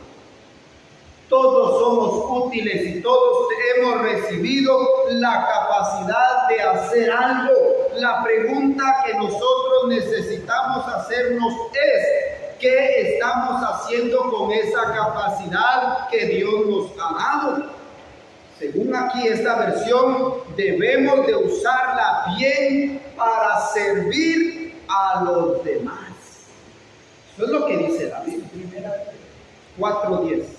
Todos somos útiles y todos hemos recibido la capacidad de hacer algo. La pregunta que nosotros necesitamos hacernos es: ¿qué estamos haciendo con esa capacidad que Dios nos ha dado? Según aquí esta versión, debemos de usarla bien para servir a los demás. Eso es lo que dice la Biblia. 4:10.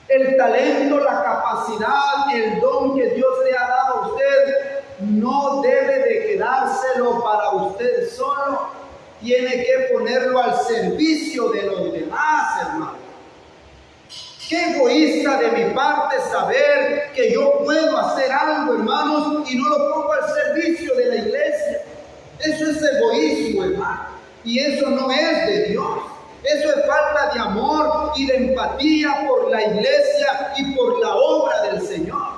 El talento, la capacidad, el don que Dios le ha dado a usted no debe de quedárselo para usted solo. Tiene que ponerlo al servicio de los demás, hermano. Qué egoísta de mi parte saber que yo puedo hacer algo, hermanos, y no lo pongo al servicio de la iglesia. Eso es egoísmo, hermano. Y eso no es de Dios. Eso es falta de amor y de empatía por la iglesia y por la obra del Señor.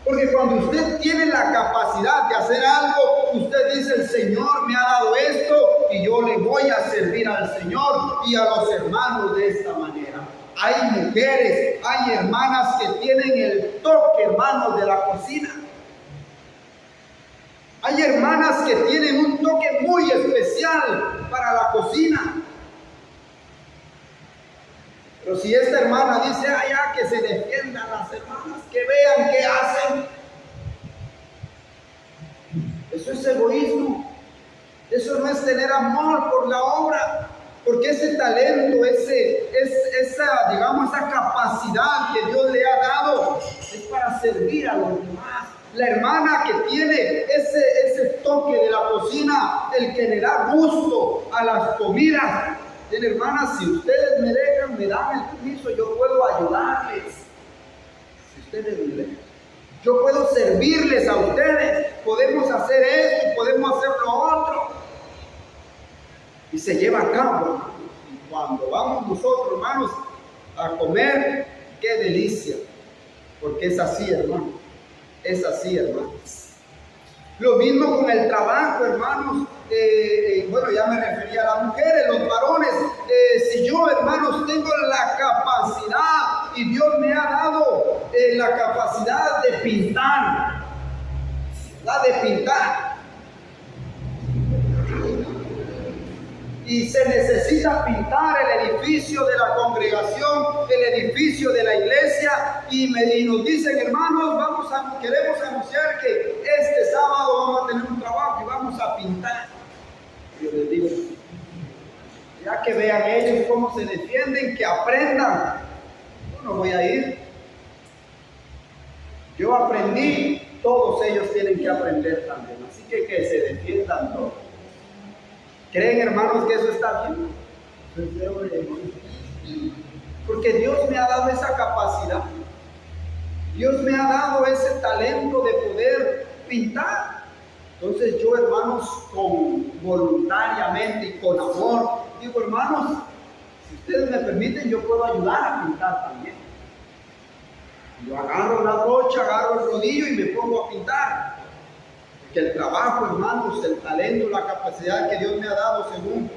Porque cuando usted tiene la capacidad de hacer algo, usted dice: el Señor me ha dado esto y yo le voy a servir al Señor y a los hermanos de esta manera. Hay mujeres, hay hermanas que tienen el toque, hermanos, de la cocina. Hay hermanas que tienen un toque muy especial para la cocina. Pero si esta hermana dice: ya que se defiendan las hermanas, que vean qué hacen. Eso es egoísmo. Eso no es tener amor por la obra. Porque ese talento, esa capacidad que Dios le ha dado es para servir a los demás. La hermana que tiene ese toque de la cocina, el que le da gusto a las comidas. Hermanas, si ustedes me dejan, me dan el permiso, yo puedo ayudarles. Si ustedes me dejan, yo puedo servirles a ustedes. Podemos hacer esto, podemos hacer lo otro. Y se lleva a cabo, hermanos. Y cuando vamos nosotros, hermanos, a comer, qué delicia. Porque es así, hermano. Es así, hermanos. Lo mismo con el trabajo, hermanos. Bueno, ya me refería a las mujeres, los varones. Si yo, hermanos, tengo la capacidad y Dios me ha dado la capacidad de pintar, y se necesita pintar el edificio de la congregación, el edificio de la iglesia, y nos dicen: hermanos, queremos anunciar que este sábado vamos a tener un trabajo y vamos a pintar. Yo les digo, ya que vean ellos cómo se defienden, que aprendan. Yo no voy a ir. Yo aprendí, todos ellos tienen que aprender también, así que se defiendan todos. ¿Creen, hermanos, que eso está bien? Porque Dios me ha dado esa capacidad. Dios me ha dado ese talento de poder pintar. Entonces yo, hermanos, voluntariamente y con amor, digo, hermanos, si ustedes me permiten, yo puedo ayudar a pintar también. Yo agarro la brocha, agarro el rodillo y me pongo a pintar. Porque el trabajo, hermanos, el talento, la capacidad que Dios me ha dado, según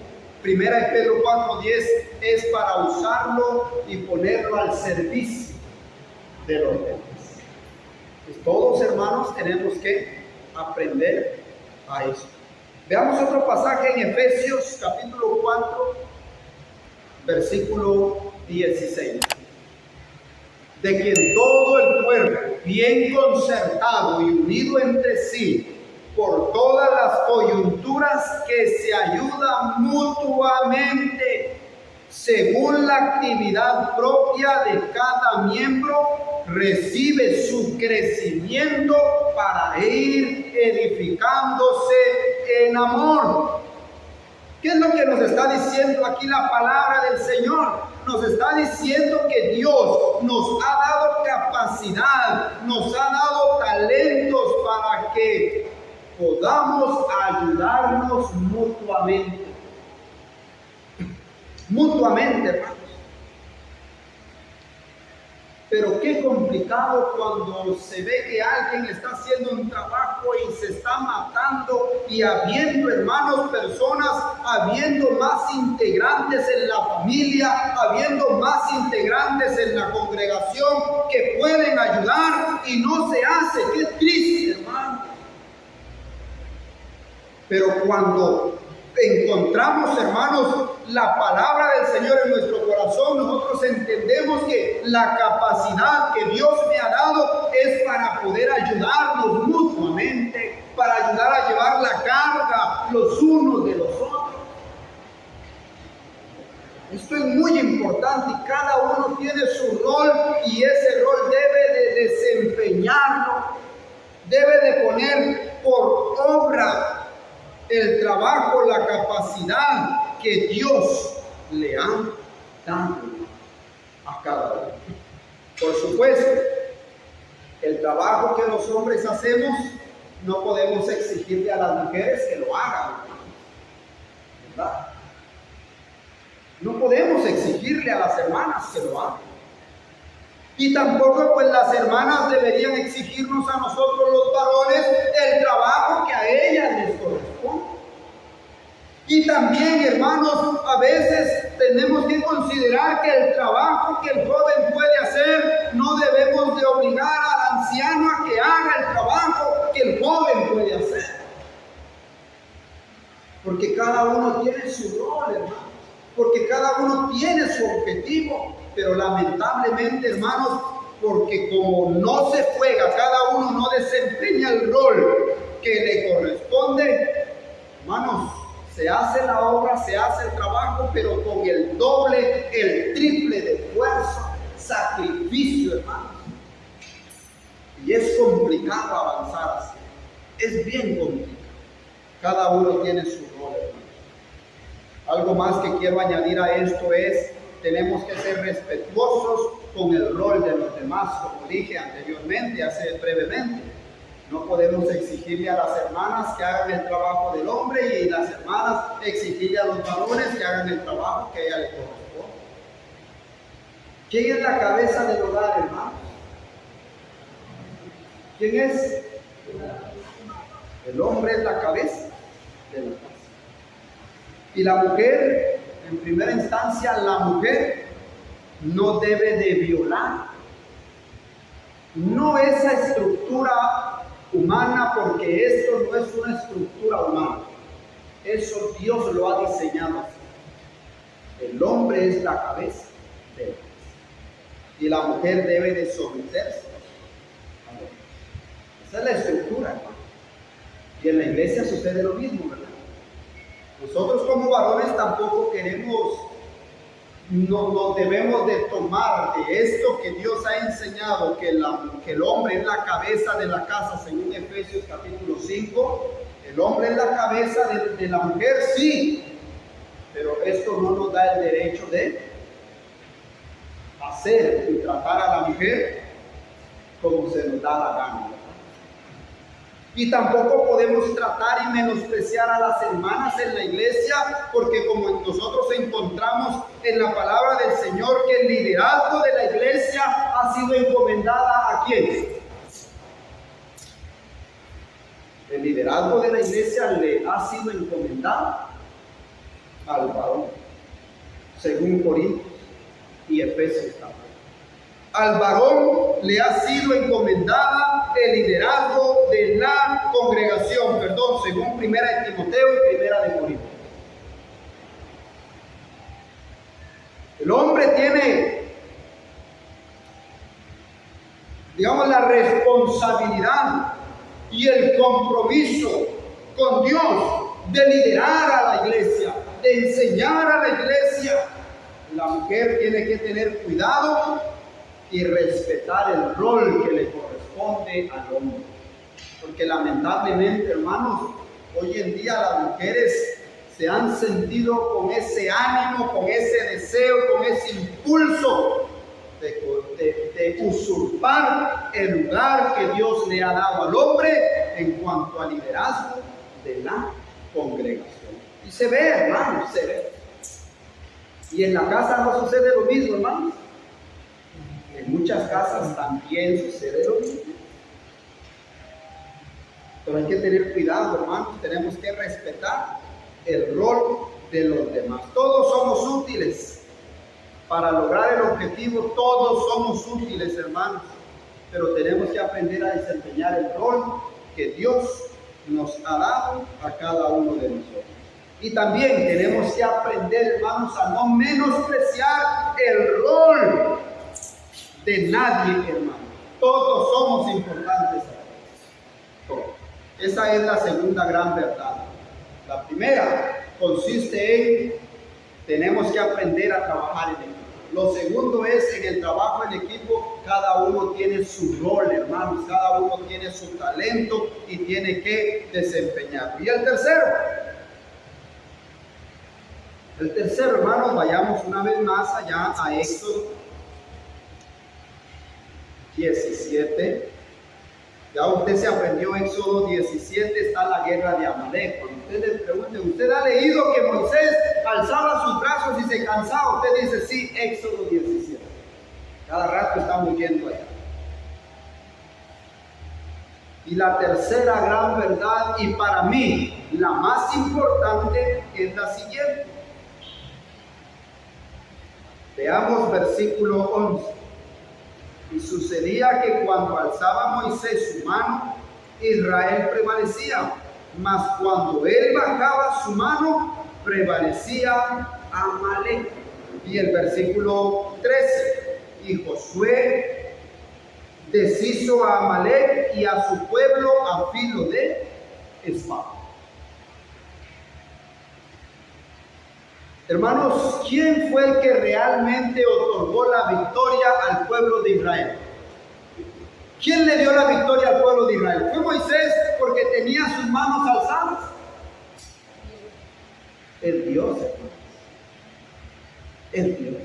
1 Pedro 4:10, es para usarlo y ponerlo al servicio de los demás. Pues todos, hermanos, tenemos que aprender a eso. Veamos otro pasaje en Efesios capítulo 4, versículo 16. De quien todo el cuerpo, bien concertado y unido entre sí, por todas las coyunturas que se ayudan mutuamente, según la actividad propia de cada miembro, recibe su crecimiento para ir edificándose en amor. ¿Qué es lo que nos está diciendo aquí la palabra del Señor? Nos está diciendo que Dios nos ha dado capacidad, nos ha dado talentos para que podamos ayudarnos mutuamente. Mutuamente, hermanos. Pero qué complicado cuando se ve que alguien está haciendo un trabajo y se está matando, y habiendo, hermanos, personas, habiendo más integrantes en la familia, habiendo más integrantes en la congregación que pueden ayudar y no se hace. Qué triste, hermano. Pero cuando encontramos, hermanos, la palabra del Señor en nuestro corazón, nosotros entendemos que la capacidad que Dios me ha dado es para poder ayudarnos mutuamente, para ayudar a llevar la carga los unos de los otros. Esto es muy importante y cada uno tiene su rol, y ese rol debe de desempeñarlo, debe de poner por obra el trabajo, la capacidad que Dios le ha dado a cada uno. Por supuesto, el trabajo que los hombres hacemos no podemos exigirle a las mujeres que lo hagan, ¿verdad? No podemos exigirle a las hermanas que lo hagan. Y tampoco pues las hermanas deberían exigirnos a nosotros los varones el trabajo que a ellas les corresponde. Y también, hermanos, a veces tenemos que considerar que el trabajo que el joven puede hacer, no debemos de obligar al anciano a que haga el trabajo que el joven puede hacer. Porque cada uno tiene su rol, hermanos. Porque cada uno tiene su objetivo. Pero lamentablemente, hermanos, porque como no se juega, cada uno no desempeña el rol que le corresponde, hermanos, se hace la obra, se hace el trabajo, pero con el doble, el triple de esfuerzo, sacrificio, hermanos. Y es complicado avanzar así. Es bien complicado. Cada uno tiene su rol, hermanos. Algo más que quiero añadir a esto es: tenemos que ser respetuosos con el rol de los demás, como dije anteriormente, hace brevemente. No podemos exigirle a las hermanas que hagan el trabajo del hombre y las hermanas exigirle a los varones que hagan el trabajo que a ella le corresponde. ¿Quién es la cabeza del hogar, hermanos? ¿Quién es? El hombre es la cabeza de la casa. Y la mujer, en primera instancia, la mujer no debe de violar, no esa estructura humana, porque esto no es una estructura humana, eso Dios lo ha diseñado así. El hombre es la cabeza de la casa y la mujer debe de someterse. Esa es la estructura, hermano. Y en la iglesia sucede lo mismo, ¿verdad? Nosotros como varones tampoco no debemos de tomar de esto que Dios ha enseñado, que el hombre es la cabeza de la casa, según Efesios capítulo 5. El hombre es la cabeza de la mujer, sí, pero esto no nos da el derecho de hacer y tratar a la mujer como se nos da la gana, ¿verdad? Y tampoco podemos tratar y menospreciar a las hermanas en la iglesia, porque como nosotros encontramos en la palabra del Señor que el liderazgo de la iglesia ha sido encomendada ¿a quién? El liderazgo de la iglesia le ha sido encomendado al varón, según Corintios y Efesios también. Al varón le ha sido encomendada el liderazgo de la congregación, según 1 de Timoteo y 1 de Corintios. El hombre tiene, digamos, la responsabilidad y el compromiso con Dios de liderar a la iglesia, de enseñar a la iglesia. La mujer tiene que tener cuidado y respetar el rol que le corresponde al hombre. Porque lamentablemente, hermanos, hoy en día las mujeres se han sentido con ese ánimo, con ese deseo, con ese impulso de usurpar el lugar que Dios le ha dado al hombre en cuanto al liderazgo de la congregación. Y se ve, hermanos, se ve. Y en la casa no sucede lo mismo, hermanos. En muchas casas también sucede lo mismo. Pero hay que tener cuidado, hermanos. Tenemos que respetar el rol de los demás. Todos somos útiles. Para lograr el objetivo, todos somos útiles, hermanos. Pero tenemos que aprender a desempeñar el rol que Dios nos ha dado a cada uno de nosotros. Y también tenemos que aprender, hermanos, a no menospreciar el rol de nadie, hermano. Todos somos importantes. Todos. Esa es la segunda gran verdad. La primera consiste en tenemos que aprender a trabajar en equipo. Lo segundo es en el trabajo en equipo, cada uno tiene su rol, hermanos. Cada uno tiene su talento y tiene que desempeñarlo. Y el tercero, hermanos, vayamos una vez más allá a Éxodo 17. Ya usted se aprendió Éxodo 17, está la guerra de Amalek. Cuando usted le pregunte, ¿usted ha leído que Moisés alzaba sus brazos y se cansaba? Usted dice, sí, Éxodo 17. Cada rato estamos yendo allá. Y la tercera gran verdad, y para mí la más importante, es la siguiente. Veamos versículo 11. Y sucedía que cuando alzaba Moisés su mano, Israel prevalecía, mas cuando él bajaba su mano, prevalecía Amalek. Y el versículo 13, y Josué deshizo a Amalek y a su pueblo a filo de espada. Hermanos, ¿quién fue el que realmente otorgó la victoria al pueblo de Israel? ¿Quién le dio la victoria al pueblo de Israel? ¿Fue Moisés porque tenía sus manos alzadas? El Dios, hermanos. El Dios.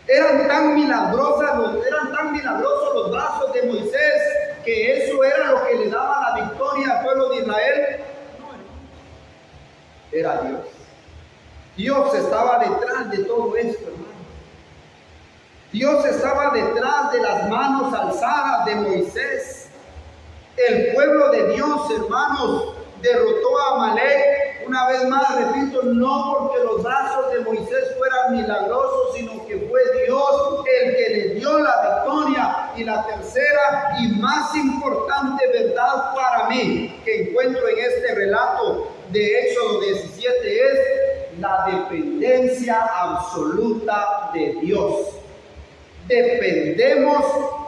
Eran tan milagrosos los brazos de Moisés que eso era lo que le daba la victoria al pueblo de Israel. No, hermanos. Era Dios. Dios estaba detrás de todo esto, hermano. Dios estaba detrás de las manos alzadas de Moisés. El pueblo de Dios, hermanos, derrotó a Amalek. Una vez más, repito, no porque los brazos de Moisés fueran milagrosos, sino que fue Dios el que le dio la victoria. Y la tercera y más importante verdad para mí que encuentro en este relato de Éxodo 17 es la dependencia absoluta de Dios. Dependemos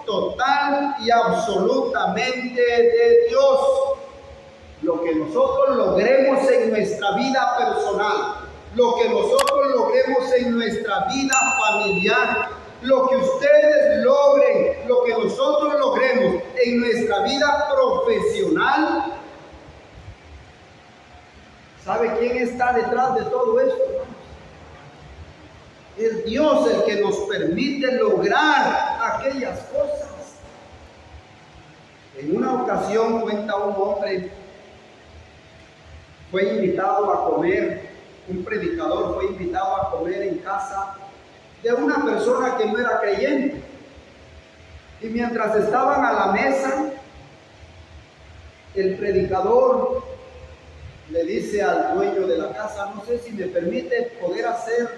total y absolutamente de Dios. Lo que nosotros logremos en nuestra vida personal, lo que nosotros logremos en nuestra vida familiar, lo que ustedes logren, lo que nosotros logremos en nuestra vida profesional, ¿sabe quién está detrás de todo esto? Es Dios el que nos permite lograr aquellas cosas. En una ocasión, cuenta un hombre, fue invitado a comer, un predicador fue invitado a comer en casa de una persona que no era creyente. Y mientras estaban a la mesa, el predicador le dice al dueño de la casa: no sé si me permite poder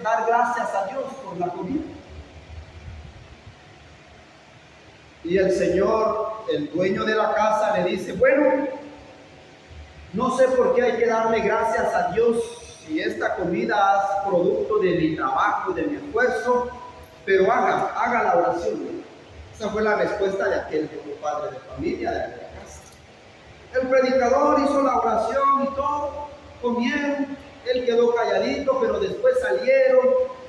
dar gracias a Dios por la comida. Y el señor, el dueño de la casa, le dice: bueno, no sé por qué hay que darle gracias a Dios si esta comida es producto de mi trabajo, de mi esfuerzo, pero haga la oración. Esa fue la respuesta de aquel padre de familia de la casa. El predicador hizo la oración y todo, comieron, él quedó calladito, pero después salieron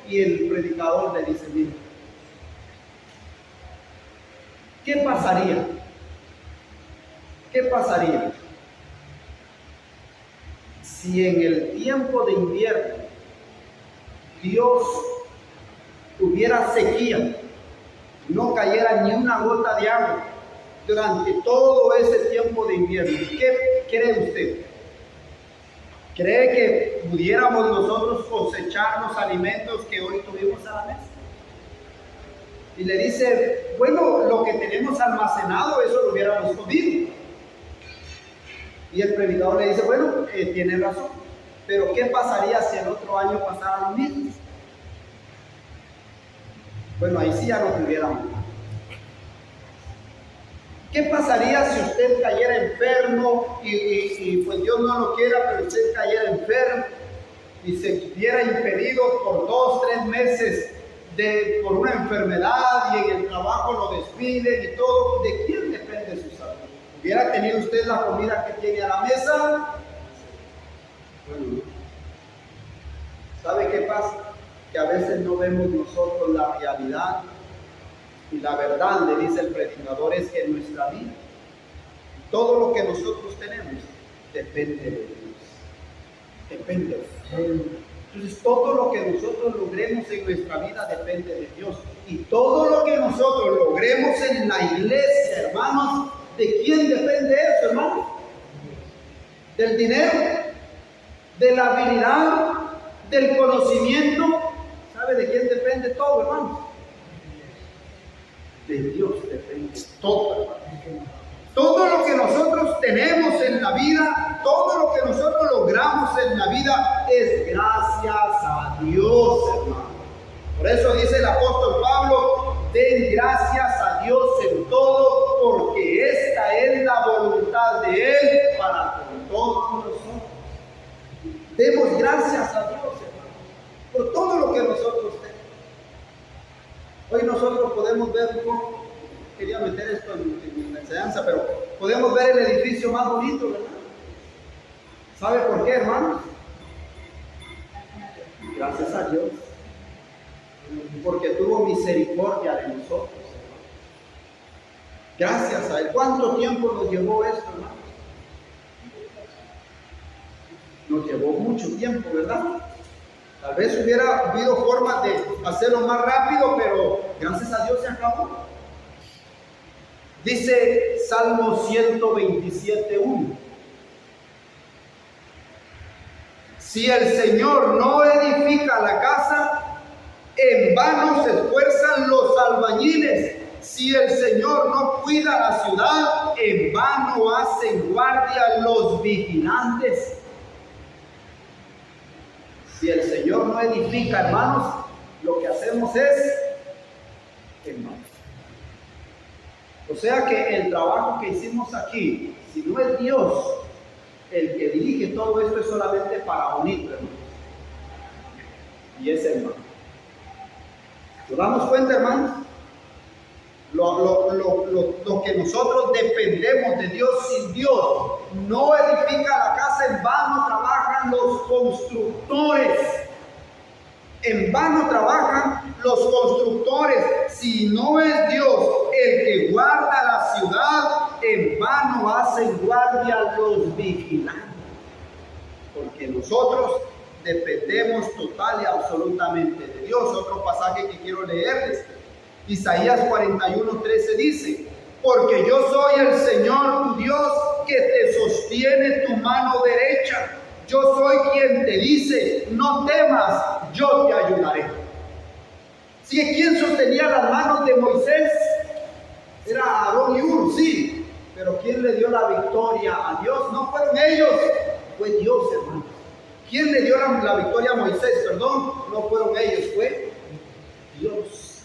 y el predicador le dice: mira, ¿qué pasaría? ¿Qué pasaría si en el tiempo de invierno Dios tuviera sequía, no cayera ni una gota de agua durante todo ese tiempo de invierno? ¿Qué cree usted? ¿Cree que pudiéramos nosotros cosechar los alimentos que hoy tuvimos a la mesa? Y le dice: bueno, lo que tenemos almacenado, eso lo hubiéramos comido. Y el predicador le dice: bueno, tiene razón, pero ¿qué pasaría si el otro año pasara lo mismo? Bueno, ahí sí ya no tuviéramos. ¿Qué pasaría si usted cayera enfermo y pues Dios no lo quiera, pero usted cayera enfermo y se viera impedido por 2, 3 meses por una enfermedad, y en el trabajo lo despiden y todo? ¿De quién depende su salud? ¿Hubiera tenido usted la comida que tiene a la mesa? Bueno, ¿sabe qué pasa? Que a veces no vemos nosotros la realidad. Y la verdad, le dice el predicador, es que nuestra vida, todo lo que nosotros tenemos, depende de Dios. Depende de Dios. Entonces, todo lo que nosotros logremos en nuestra vida depende de Dios. Y todo lo que nosotros logremos en la iglesia, hermanos, ¿de quién depende eso, hermanos? Del dinero, de la habilidad, del conocimiento. ¿Sabe de quién depende todo, hermanos? De Dios depende todo, hermanos. Todo lo que nosotros tenemos en la vida, todo lo que nosotros logramos en la vida es gracias a Dios, hermano. Por eso dice el apóstol Pablo: den gracias a Dios en todo, porque esta es la voluntad de Él para con todos nosotros. Demos gracias a Dios, hermano, por todo lo que nosotros tenemos. Hoy nosotros podemos ver un poco, quería meter esto en la enseñanza, pero podemos ver el edificio más bonito, ¿verdad? ¿Sabe por qué, hermanos? Gracias a Dios, porque tuvo misericordia de nosotros, hermanos. Gracias a Él. ¿Cuánto tiempo nos llevó esto, hermanos? Nos llevó mucho tiempo, ¿verdad? Tal vez hubiera habido formas de hacerlo más rápido, pero gracias a Dios se acabó. Dice Salmo 127:1. Si el Señor no edifica la casa, en vano se esfuerzan los albañiles. Si el Señor no cuida la ciudad, en vano hacen guardia los vigilantes. Si el Señor no edifica, hermanos, lo que hacemos es en vano. O sea que el trabajo que hicimos aquí, si no es Dios el que dirige todo esto, es solamente para bonito, hermanos. Y es en vano. ¿Nos damos cuenta, hermanos? Lo que nosotros dependemos de Dios. Sin Dios no edifica la casa, en vano trabajan los constructores. En vano trabajan los constructores. Si no es Dios el que guarda la ciudad, en vano hacen guardia los vigilantes. Porque nosotros Dependemos total y absolutamente de Dios. Otro pasaje que quiero leerles. Isaías 41:13 dice: porque yo soy el Señor tu Dios que te sostiene tu mano derecha. Yo soy quien te dice: no temas, yo te ayudaré. ¿Sí? ¿Quién sostenía las manos de Moisés? Era Aarón y Hur, sí. Pero ¿quién le dio la victoria a Dios? No fueron ellos, fue Dios, hermanos. ¿Quién le dio la victoria a Moisés? Perdón, no fueron ellos, fue Dios.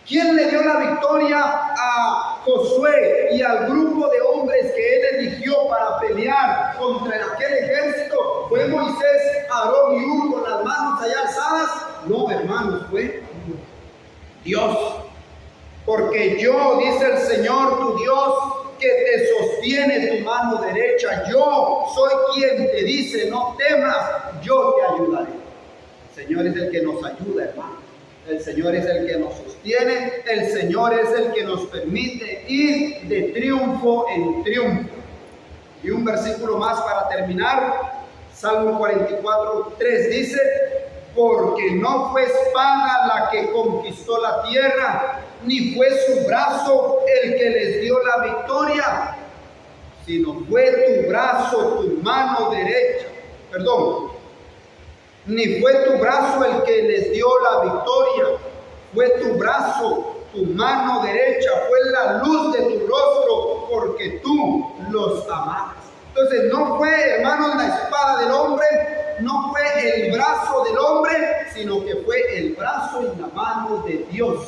¿Quién le dio la victoria a Josué y al grupo de hombres que él eligió para pelear contra aquel ejército? ¿Fue Moisés, Aarón y Hur con las manos allá alzadas? No, hermanos, fue Dios. Porque yo, dice el Señor tu Dios, que te sostiene tu mano derecha. Yo soy quien te dice: no temas, yo te ayudaré. El Señor es el que nos ayuda, hermano. El Señor es el que nos sostiene. El Señor es el que nos permite ir de triunfo en triunfo. Y un versículo más para terminar. Salmo 44:3 dice: porque no fue espada la que conquistó la tierra, ni fue su brazo el que les dio la victoria, sino fue tu brazo, tu mano derecha. Ni fue tu brazo el que les dio la victoria, fue tu brazo, tu mano derecha, fue la luz de tu rostro, porque tú los amabas. Entonces no fue, hermanos, la espada del hombre, no fue el brazo del hombre, sino que fue el brazo y la mano de Dios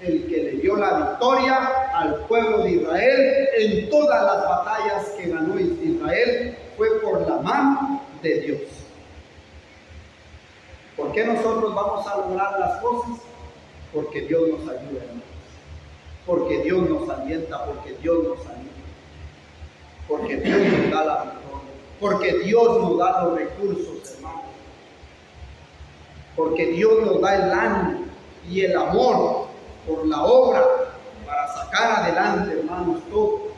el que le dio la victoria al pueblo de Israel en todas las batallas que ganó Israel. Fue por la mano de Dios. ¿Por qué nosotros vamos a lograr las cosas? Porque Dios nos ayuda, hermanos. Porque Dios nos alienta, porque Dios nos ayuda. Porque Dios nos da la victoria. Porque Dios nos da los recursos, hermanos. Porque Dios nos da el ánimo y el amor por la obra para sacar adelante, hermanos, todo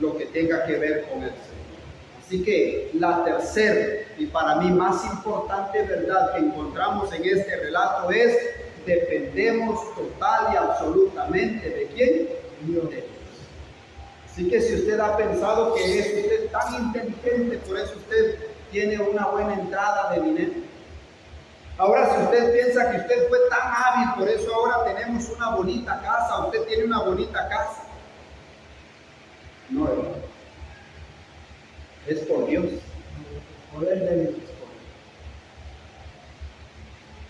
lo que tenga que ver con el Señor. Así que la tercera y para mí más importante verdad que encontramos en este relato es: dependemos total y absolutamente ¿de quién? De Dios. Así que si usted ha pensado que es usted tan inteligente, por eso usted tiene una buena entrada de dinero. Ahora, si usted piensa que usted fue tan hábil, por eso ahora tenemos una bonita casa, usted tiene una bonita casa. No, hermano. Es por Dios. Poder de Dios.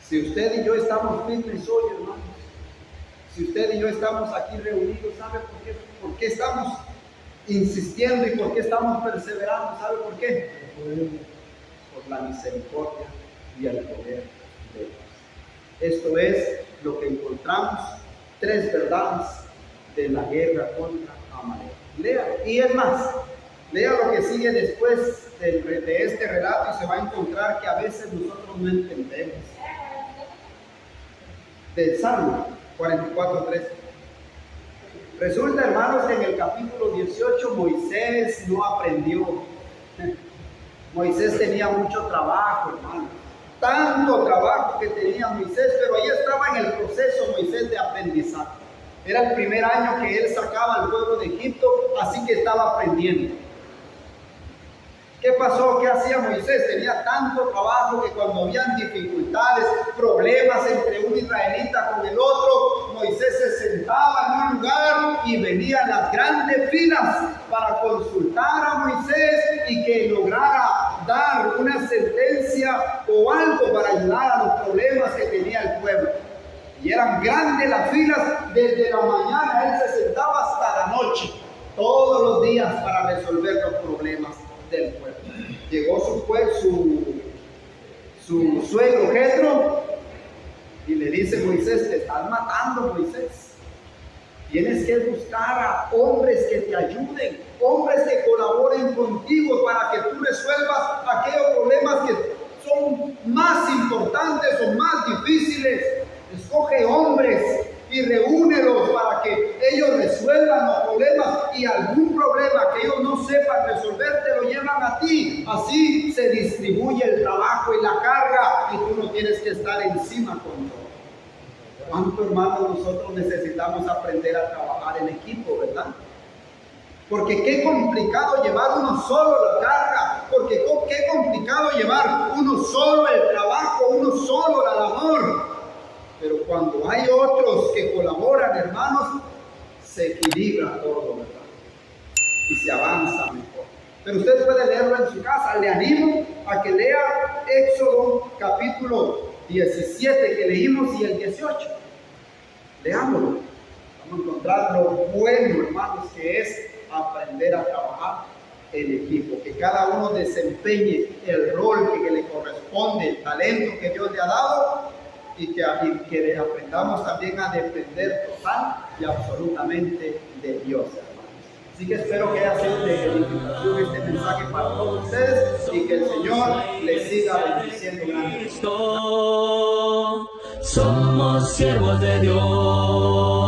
Si usted y yo estamos firmes hoy, hermanos, si usted y yo estamos aquí reunidos, ¿sabe por qué? ¿Por qué estamos insistiendo y por qué estamos perseverando? ¿Sabe por qué? Por la misericordia y el poder de Dios. Esto es lo que encontramos, 3 verdades de la guerra contra Amalek. Lea, y es más, lea lo que sigue después de este relato y se va a encontrar que a veces nosotros no entendemos. Del Salmo 44:3. Resulta, hermanos, que en el capítulo 18 Moisés no aprendió. Moisés tenía mucho trabajo, hermano. Tanto trabajo que tenía Moisés, pero ahí estaba en el proceso Moisés de aprendizaje. Era el primer año que él sacaba al pueblo de Egipto, así que estaba aprendiendo. ¿Qué pasó? ¿Qué hacía Moisés? Tenía tanto trabajo que cuando habían dificultades, problemas entre un israelita con el otro, Moisés se sentaba en un lugar y venían las grandes filas para consultar a Moisés y que lograra dar una sentencia o algo para ayudar a los problemas que tenía el pueblo. Y eran grandes las filas, desde la mañana él se sentaba hasta la noche, todos los días para resolver los problemas del pueblo. Llegó su suegro Jetro y le dice: Moisés, te están matando, Moisés. Tienes que buscar a hombres que te ayuden, hombres que colaboren contigo para que tú resuelvas aquellos problemas que son más importantes o más difíciles. Escoge hombres y reúnelos para que ellos resuelvan los problemas, y algún problema que ellos no sepan resolver te lo llevan a ti. Así se distribuye el trabajo y la carga. encima con todo. ¿Cuánto, hermanos, nosotros necesitamos aprender a trabajar en equipo, verdad? Porque qué complicado llevar uno solo la carga, porque qué complicado llevar uno solo el trabajo, uno solo la labor. Pero cuando hay otros que colaboran, hermanos, se equilibra todo, ¿verdad? Y se avanza mejor. Pero usted puede leerlo en su casa. Le animo a que lea Éxodo capítulo 17 que leímos y el 18. Leámoslo. Vamos a encontrar lo bueno, hermanos, que es aprender a trabajar en equipo. Que cada uno desempeñe el rol que le corresponde, el talento que Dios le ha dado, y que aprendamos también a depender total y absolutamente de Dios, hermanos. Así que espero que haya sido de edificación este mensaje para todos ustedes y que el Señor les siga bendiciendo grandemente. Somos siervos de Dios.